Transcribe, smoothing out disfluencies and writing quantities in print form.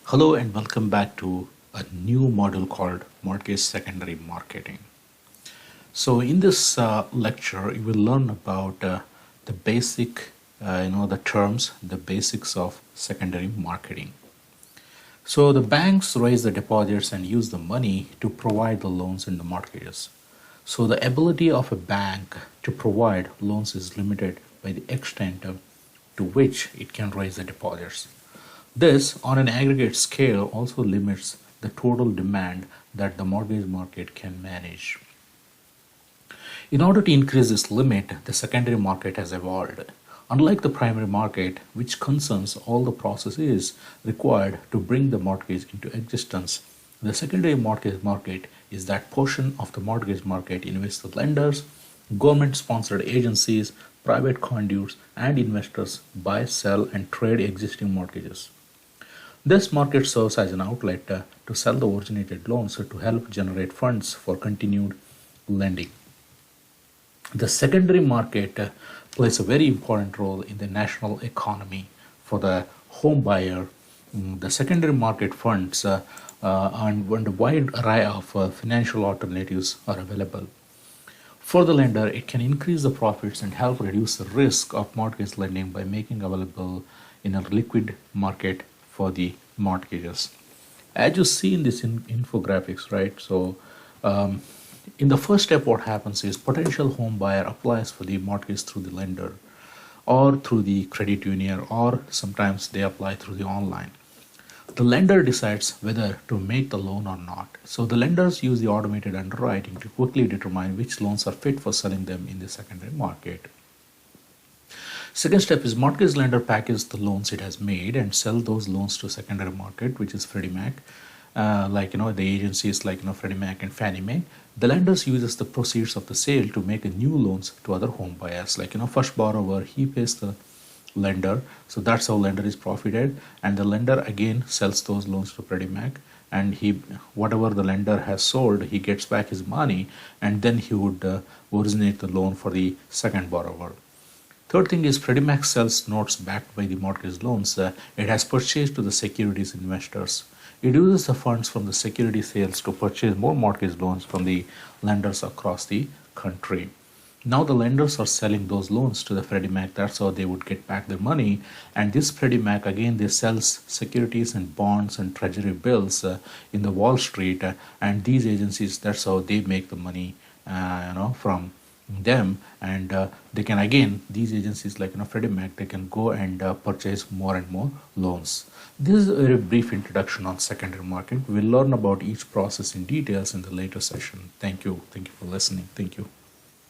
Hello and welcome back to a new module called Mortgage Secondary Marketing. So in this lecture, you will learn about the basic, the terms, the basics of secondary marketing. So the banks raise the deposits and use the money to provide the loans in the mortgages. So the ability of a bank to provide loans is limited by the extent to which it can raise the deposits. This, on an aggregate scale, also limits the total demand that the mortgage market can manage. In order to increase this limit, the secondary market has evolved. Unlike the primary market, which concerns all the processes required to bring the mortgage into existence, the secondary mortgage market is that portion of the mortgage market in which the lenders, government-sponsored agencies, private conduits, and investors buy, sell, and trade existing mortgages. This market serves as an outlet to sell the originated loans to help generate funds for continued lending. The secondary market plays a very important role in the national economy. For the home buyer, the secondary market funds and a wide array of financial alternatives are available. For the lender, it can increase the profits and help reduce the risk of mortgage lending by making available in a liquid market for the mortgages. As you see in this infographics, right? So in the first step, what happens is potential home buyer applies for the mortgage through the lender or through the credit union, or sometimes they apply through the online. The lender decides whether to make the loan or not. So the lenders use the automated underwriting to quickly determine which loans are fit for selling them in the secondary market. Second step is mortgage lender packages the loans it has made and sell those loans to secondary market, which is Freddie Mac, the agencies like Freddie Mac and Fannie Mae. The lenders uses the proceeds of the sale to make a new loans to other home buyers. First borrower, he pays the lender, so that's how lender is profited, and the lender again sells those loans to Freddie Mac, and whatever the lender has sold, he gets back his money, and then he would originate the loan for the second borrower. Third thing is Freddie Mac sells notes backed by the mortgage loans it has purchased to the securities investors. It uses the funds from the security sales to purchase more mortgage loans from the lenders across the country. Now the lenders are selling those loans to the Freddie Mac. That's how they would get back their money. And this Freddie Mac, again, they sells securities and bonds and treasury bills in the Wall Street. And these agencies, that's how they make the money, from them. And they can, again, these agencies like Freddie Mac, they can go and purchase more and more loans. This is a very brief introduction on secondary market. We'll learn about each process in details in the later session. Thank you. Thank you for listening. Thank you.